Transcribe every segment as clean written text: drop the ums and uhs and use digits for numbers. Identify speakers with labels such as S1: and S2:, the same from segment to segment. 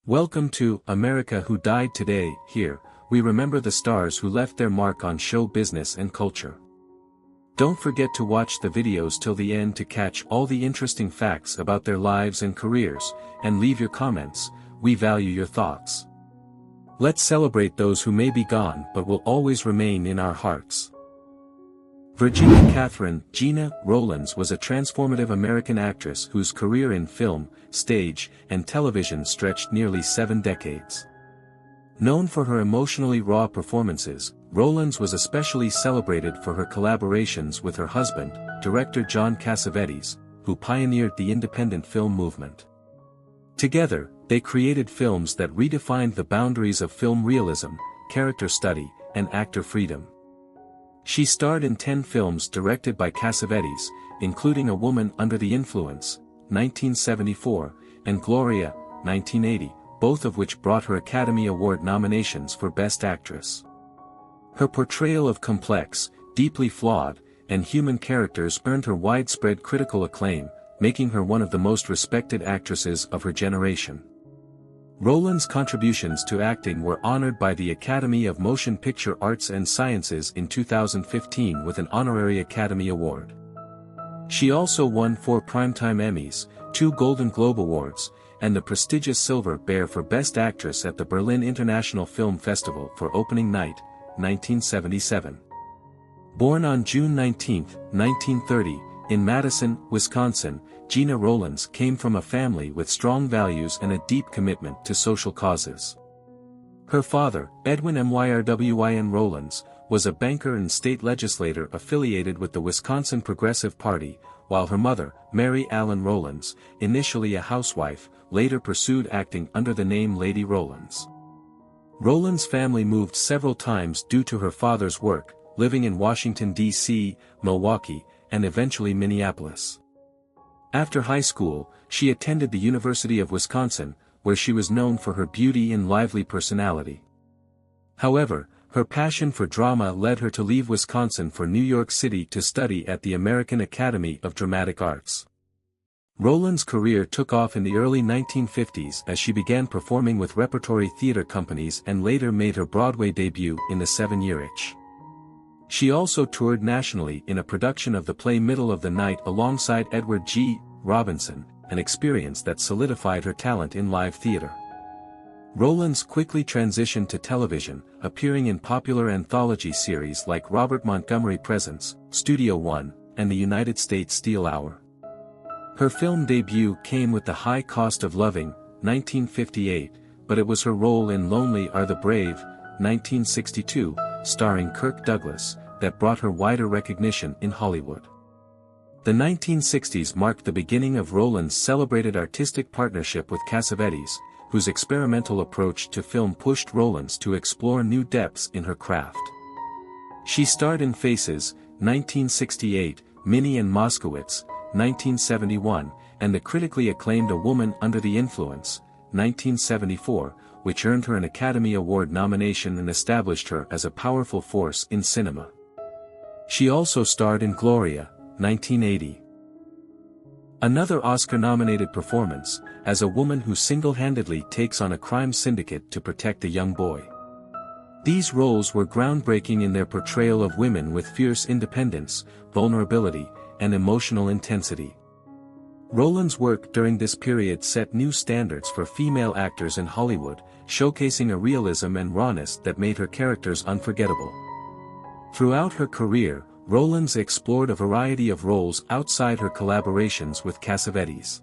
S1: Welcome to America Who Died Today. Here, we remember the stars who left their mark on show business and culture. Don't forget to watch the videos till the end to catch all the interesting facts about their lives and careers, and leave your comments. We value your thoughts. Let's celebrate those who may be gone but will always remain in our hearts. Virginia Catherine Gena Rowlands was a transformative American actress whose career in film, stage, and television stretched nearly 7 decades. Known for her emotionally raw performances, Rowlands was especially celebrated for her collaborations with her husband, director John Cassavetes, who pioneered the independent film movement. Together, they created films that redefined the boundaries of film realism, character study, and actor freedom. She starred in 10 films directed by Cassavetes, including A Woman Under the Influence, 1974, and Gloria, 1980, both of which brought her Academy Award nominations for Best Actress. Her portrayal of complex, deeply flawed, and human characters earned her widespread critical acclaim, making her one of the most respected actresses of her generation. Rowlands' contributions to acting were honored by the Academy of Motion Picture Arts and Sciences in 2015 with an honorary Academy Award. She also won 4 Primetime Emmys, 2 Golden Globe Awards, and the prestigious Silver Bear for Best Actress at the Berlin International Film Festival for opening night, 1977. Born on June 19, 1930, in Madison, Wisconsin, Gena Rowlands came from a family with strong values and a deep commitment to social causes. Her father, Edwin Myrwin Rowlands, was a banker and state legislator affiliated with the Wisconsin Progressive Party, while her mother, Mary Allen Rowlands, initially a housewife, later pursued acting under the name Lady Rowlands. Rowlands' family moved several times due to her father's work, living in Washington, D.C., Milwaukee, and eventually Minneapolis. After high school, she attended the University of Wisconsin, where she was known for her beauty and lively personality. However, her passion for drama led her to leave Wisconsin for New York City to study at the American Academy of Dramatic Arts. Rowlands' career took off in the early 1950s as she began performing with repertory theater companies and later made her Broadway debut in The 7-Year Itch. She also toured nationally in a production of the play Middle of the Night alongside Edward G. Robinson, an experience that solidified her talent in live theater. Rowlands quickly transitioned to television, appearing in popular anthology series like Robert Montgomery Presents, Studio One, and the United States Steel Hour. Her film debut came with The High Cost of Loving, 1958, but it was her role in Lonely Are the Brave, 1962, starring Kirk Douglas, that brought her wider recognition in Hollywood. The 1960s marked the beginning of Rowlands' celebrated artistic partnership with Cassavetes, whose experimental approach to film pushed Rowlands to explore new depths in her craft. She starred in Faces, 1968, Minnie and Moskowitz, 1971, and the critically acclaimed A Woman Under the Influence, 1974, which earned her an Academy Award nomination and established her as a powerful force in cinema. She also starred in Gloria, 1980. Another Oscar-nominated performance, as a woman who single-handedly takes on a crime syndicate to protect a young boy. These roles were groundbreaking in their portrayal of women with fierce independence, vulnerability, and emotional intensity. Rowlands' work during this period set new standards for female actors in Hollywood, showcasing a realism and rawness that made her characters unforgettable. Throughout her career, Rowlands explored a variety of roles outside her collaborations with Cassavetes.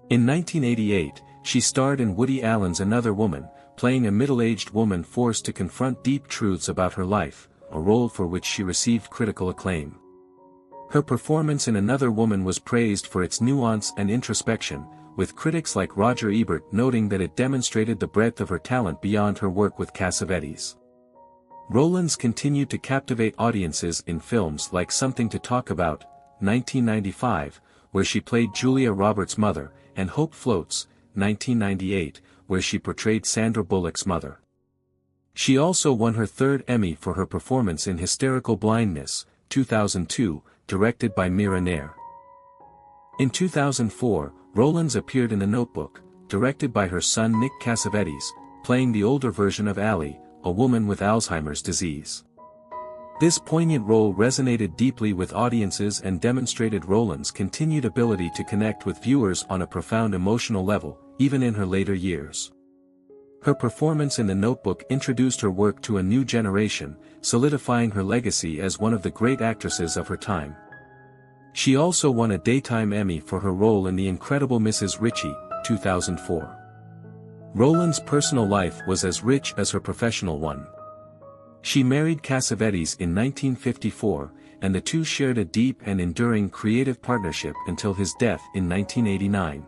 S1: In 1988, she starred in Woody Allen's Another Woman, playing a middle-aged woman forced to confront deep truths about her life, a role for which she received critical acclaim. Her performance in Another Woman was praised for its nuance and introspection, with critics like Roger Ebert noting that it demonstrated the breadth of her talent beyond her work with Cassavetes. Rowlands continued to captivate audiences in films like Something to Talk About, 1995, where she played Julia Roberts' mother, and Hope Floats, 1998, where she portrayed Sandra Bullock's mother. She also won her 3rd Emmy for her performance in Hysterical Blindness, 2002, directed by Mira Nair. In 2004, Rowlands appeared in The Notebook, directed by her son Nick Cassavetes, playing the older version of Allie, a woman with Alzheimer's disease. This poignant role resonated deeply with audiences and demonstrated Rowlands' continued ability to connect with viewers on a profound emotional level, even in her later years. Her performance in The Notebook introduced her work to a new generation, solidifying her legacy as one of the great actresses of her time. She also won a Daytime Emmy for her role in The Incredible Mrs. Ritchie, 2004. Rowlands' personal life was as rich as her professional one. She married Cassavetes in 1954, and the two shared a deep and enduring creative partnership until his death in 1989.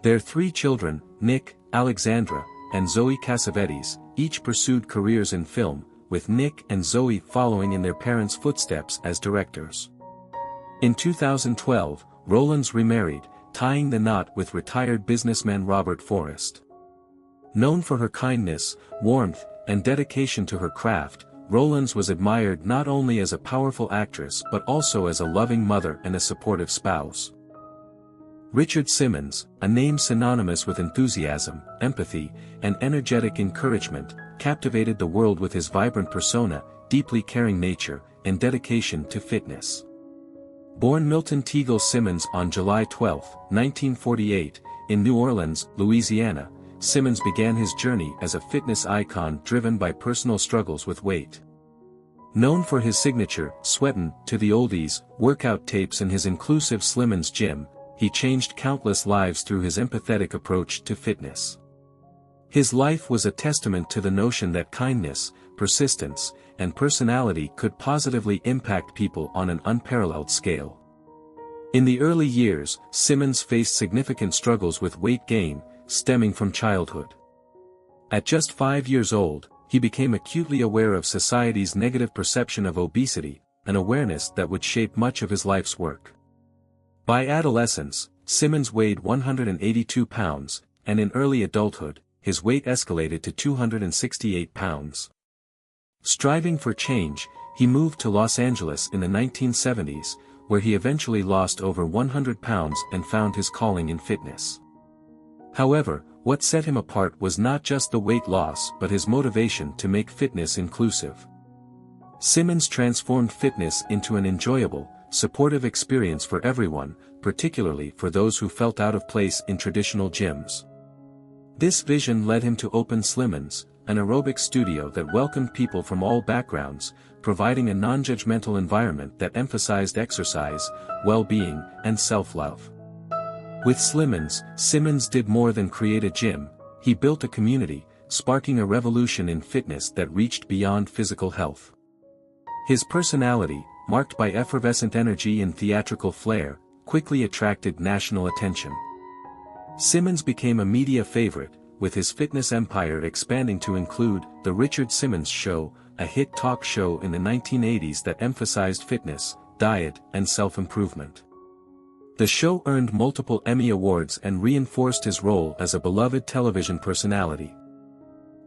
S1: Their 3 children, Nick, Alexandra, and Zoe Cassavetes, each pursued careers in film, with Nick and Zoe following in their parents' footsteps as directors. In 2012, Rowlands remarried, tying the knot with retired businessman Robert Forrest. Known for her kindness, warmth, and dedication to her craft, Rowlands was admired not only as a powerful actress but also as a loving mother and a supportive spouse. Richard Simmons, a name synonymous with enthusiasm, empathy, and energetic encouragement, captivated the world with his vibrant persona, deeply caring nature, and dedication to fitness. Born Milton Teagle Simmons on July 12, 1948, in New Orleans, Louisiana, Simmons began his journey as a fitness icon driven by personal struggles with weight. Known for his signature, "Sweatin' to the Oldies," workout tapes and his inclusive Slimmons gym, he changed countless lives through his empathetic approach to fitness. His life was a testament to the notion that kindness, persistence, and personality could positively impact people on an unparalleled scale. In the early years, Simmons faced significant struggles with weight gain, stemming from childhood. At just 5 years old, he became acutely aware of society's negative perception of obesity, an awareness that would shape much of his life's work. By adolescence, Simmons weighed 182 pounds, and in early adulthood, his weight escalated to 268 pounds. Striving for change, he moved to Los Angeles in the 1970s, where he eventually lost over 100 pounds and found his calling in fitness. However, what set him apart was not just the weight loss but his motivation to make fitness inclusive. Simmons transformed fitness into an enjoyable, supportive experience for everyone, particularly for those who felt out of place in traditional gyms. This vision led him to open Slimmons, an aerobic studio that welcomed people from all backgrounds, providing a non-judgmental environment that emphasized exercise, well-being, and self-love. With Slimmons, Simmons did more than create a gym, he built a community, sparking a revolution in fitness that reached beyond physical health. His personality, marked by effervescent energy and theatrical flair, quickly attracted national attention. Simmons became a media favorite, with his fitness empire expanding to include The Richard Simmons Show, a hit talk show in the 1980s that emphasized fitness, diet, and self-improvement. The show earned multiple Emmy Awards and reinforced his role as a beloved television personality.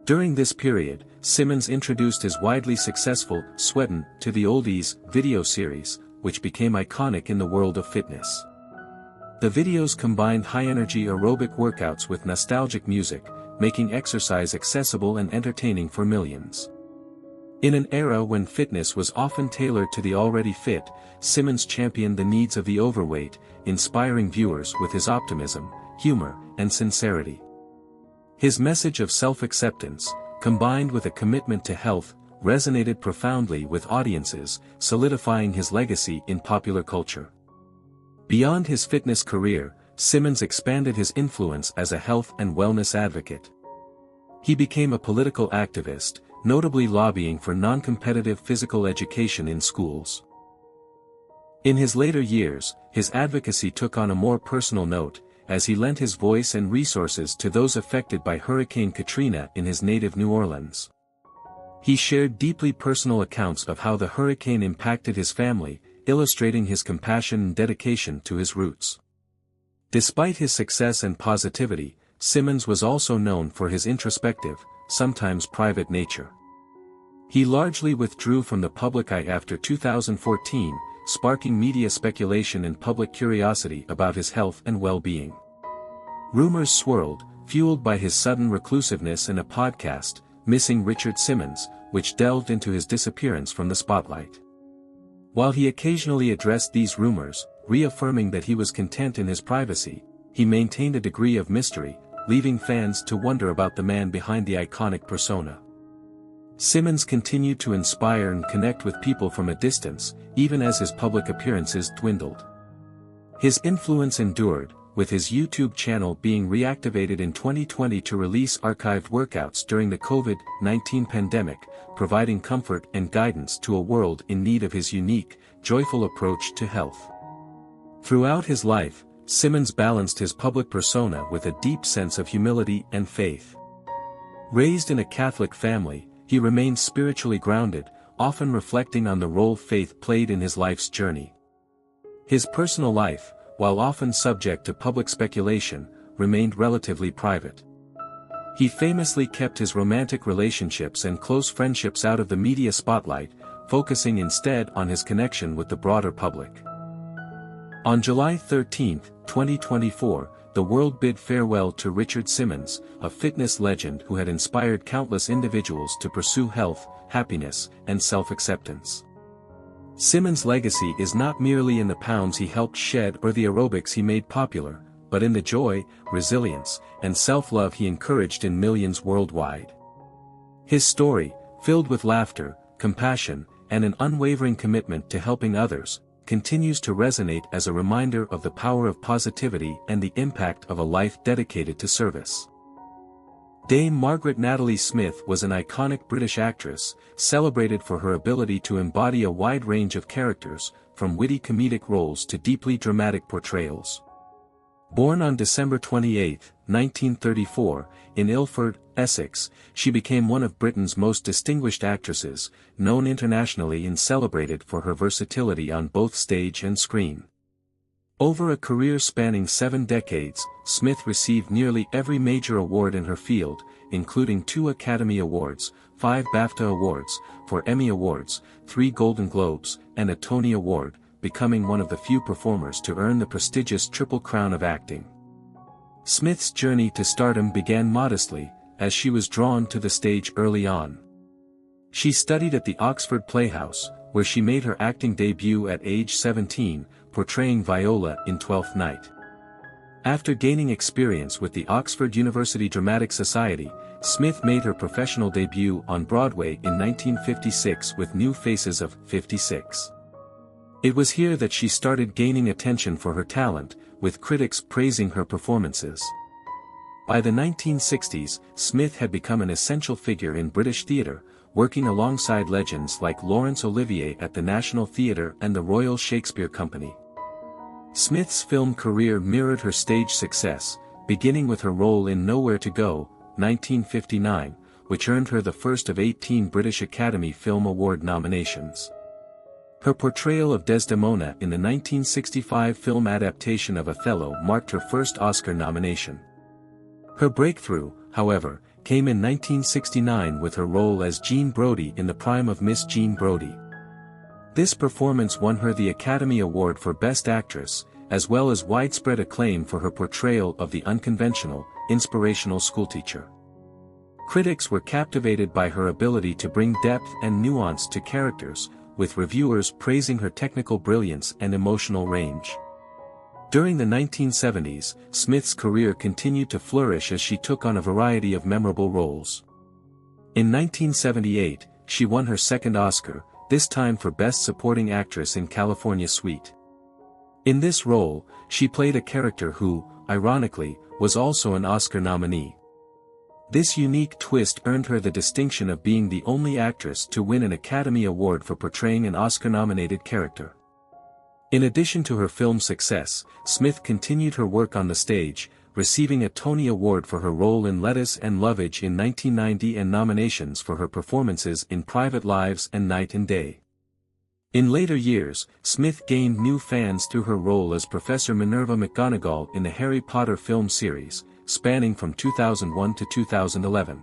S1: During this period, Simmons introduced his widely successful "Sweatin' to the Oldies" video series, which became iconic in the world of fitness. The videos combined high-energy aerobic workouts with nostalgic music, making exercise accessible and entertaining for millions. In an era when fitness was often tailored to the already fit, Simmons championed the needs of the overweight, inspiring viewers with his optimism, humor, and sincerity. His message of self-acceptance, combined with a commitment to health, resonated profoundly with audiences, solidifying his legacy in popular culture. Beyond his fitness career, Simmons expanded his influence as a health and wellness advocate. He became a political activist, notably lobbying for non-competitive physical education in schools. In his later years, his advocacy took on a more personal note, as he lent his voice and resources to those affected by Hurricane Katrina in his native New Orleans. He shared deeply personal accounts of how the hurricane impacted his family, illustrating his compassion and dedication to his roots. Despite his success and positivity, Simmons was also known for his introspective, sometimes private nature. He largely withdrew from the public eye after 2014, sparking media speculation and public curiosity about his health and well-being. Rumors swirled, fueled by his sudden reclusiveness and a podcast, Missing Richard Simmons, which delved into his disappearance from the spotlight. While he occasionally addressed these rumors, reaffirming that he was content in his privacy, he maintained a degree of mystery, leaving fans to wonder about the man behind the iconic persona. Simmons continued to inspire and connect with people from a distance, even as his public appearances dwindled. His influence endured, with his YouTube channel being reactivated in 2020 to release archived workouts during the COVID-19 pandemic, providing comfort and guidance to a world in need of his unique, joyful approach to health. Throughout his life, Simmons balanced his public persona with a deep sense of humility and faith. Raised in a Catholic family, he remained spiritually grounded, often reflecting on the role faith played in his life's journey. His personal life, while often subject to public speculation, remained relatively private. He famously kept his romantic relationships and close friendships out of the media spotlight, focusing instead on his connection with the broader public. On July 13, 2024, the world bid farewell to Richard Simmons, a fitness legend who had inspired countless individuals to pursue health, happiness, and self-acceptance. Simmons' legacy is not merely in the pounds he helped shed or the aerobics he made popular, but in the joy, resilience, and self-love he encouraged in millions worldwide. His story, filled with laughter, compassion, and an unwavering commitment to helping others, continues to resonate as a reminder of the power of positivity and the impact of a life dedicated to service. Dame Margaret Natalie Smith was an iconic British actress, celebrated for her ability to embody a wide range of characters, from witty comedic roles to deeply dramatic portrayals. Born on December 28, 1934, in Ilford, Essex, she became one of Britain's most distinguished actresses, known internationally and celebrated for her versatility on both stage and screen. Over a career spanning 7 decades, Smith received nearly every major award in her field, including 2 Academy Awards, 5 BAFTA Awards, 4 Emmy Awards, 3 Golden Globes, and a Tony Award, becoming one of the few performers to earn the prestigious Triple Crown of acting. Smith's journey to stardom began modestly, as she was drawn to the stage early on. She studied at the Oxford Playhouse, where she made her acting debut at age 17, portraying Viola in Twelfth Night. After gaining experience with the Oxford University Dramatic Society, Smith made her professional debut on Broadway in 1956 with New Faces of 56. It was here that she started gaining attention for her talent, with critics praising her performances. By the 1960s, Smith had become an essential figure in British theatre, working alongside legends like Laurence Olivier at the National Theatre and the Royal Shakespeare Company. Smith's film career mirrored her stage success, beginning with her role in Nowhere to Go, 1959, which earned her the first of 18 British Academy Film Award nominations. Her portrayal of Desdemona in the 1965 film adaptation of Othello marked her first Oscar nomination. Her breakthrough, however, came in 1969 with her role as Jean Brodie in The Prime of Miss Jean Brodie. This performance won her the Academy Award for Best Actress, as well as widespread acclaim for her portrayal of the unconventional, inspirational schoolteacher. Critics were captivated by her ability to bring depth and nuance to characters, with reviewers praising her technical brilliance and emotional range. During the 1970s, Smith's career continued to flourish as she took on a variety of memorable roles. In 1978, she won her second Oscar, this time for Best Supporting Actress in California Suite. In this role, she played a character who, ironically, was also an Oscar nominee. This unique twist earned her the distinction of being the only actress to win an Academy Award for portraying an Oscar-nominated character. In addition to her film success, Smith continued her work on the stage, receiving a Tony Award for her role in Lettuce and Lovage in 1990 and nominations for her performances in Private Lives and Night and Day. In later years, Smith gained new fans through her role as Professor Minerva McGonagall in the Harry Potter film series, spanning from 2001 to 2011.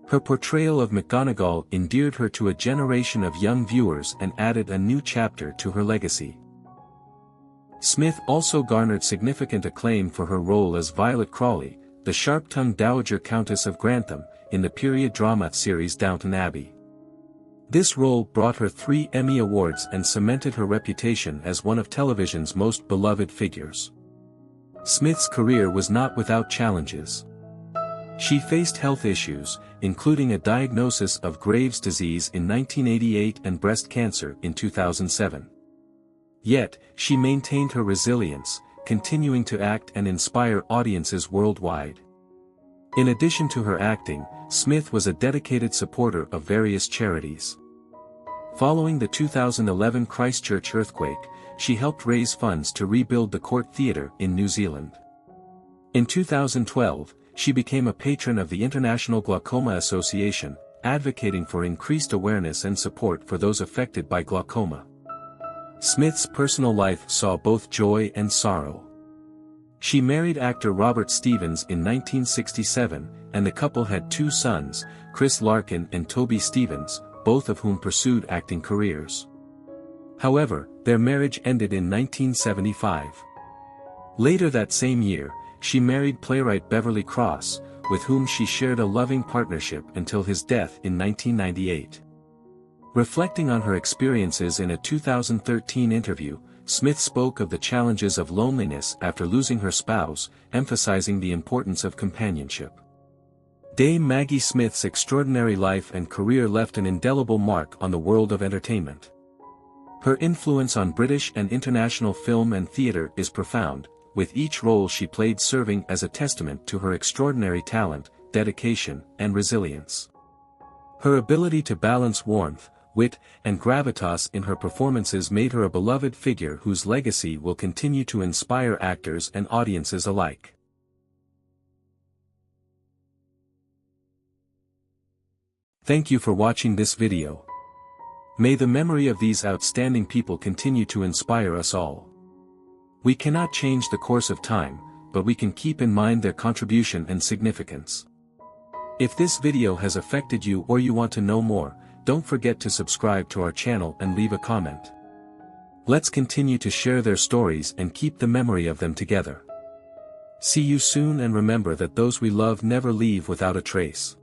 S1: Her portrayal of McGonagall endeared her to a generation of young viewers and added a new chapter to her legacy. Smith also garnered significant acclaim for her role as Violet Crawley, the sharp-tongued Dowager Countess of Grantham, in the period drama series Downton Abbey. This role brought her 3 Emmy Awards and cemented her reputation as one of television's most beloved figures. Smith's career was not without challenges. She faced health issues, including a diagnosis of Graves' disease in 1988 and breast cancer in 2007. Yet, she maintained her resilience, continuing to act and inspire audiences worldwide. In addition to her acting, Smith was a dedicated supporter of various charities. Following the 2011 Christchurch earthquake, she helped raise funds to rebuild the Court Theatre in New Zealand. In 2012, she became a patron of the International Glaucoma Association, advocating for increased awareness and support for those affected by glaucoma. Smith's personal life saw both joy and sorrow. She married actor Robert Stevens in 1967, and the couple had 2 sons, Chris Larkin and Toby Stevens, both of whom pursued acting careers. However, their marriage ended in 1975. Later that same year, she married playwright Beverly Cross, with whom she shared a loving partnership until his death in 1998. Reflecting on her experiences in a 2013 interview, Smith spoke of the challenges of loneliness after losing her spouse, emphasizing the importance of companionship. Dame Maggie Smith's extraordinary life and career left an indelible mark on the world of entertainment. Her influence on British and international film and theatre is profound, with each role she played serving as a testament to her extraordinary talent, dedication, and resilience. Her ability to balance warmth, wit, and gravitas in her performances made her a beloved figure whose legacy will continue to inspire actors and audiences alike. Thank you for watching this video. May the memory of these outstanding people continue to inspire us all. We cannot change the course of time, but we can keep in mind their contribution and significance. If this video has affected you or you want to know more, don't forget to subscribe to our channel and leave a comment. Let's continue to share their stories and keep the memory of them together. See you soon, and remember that those we love never leave without a trace.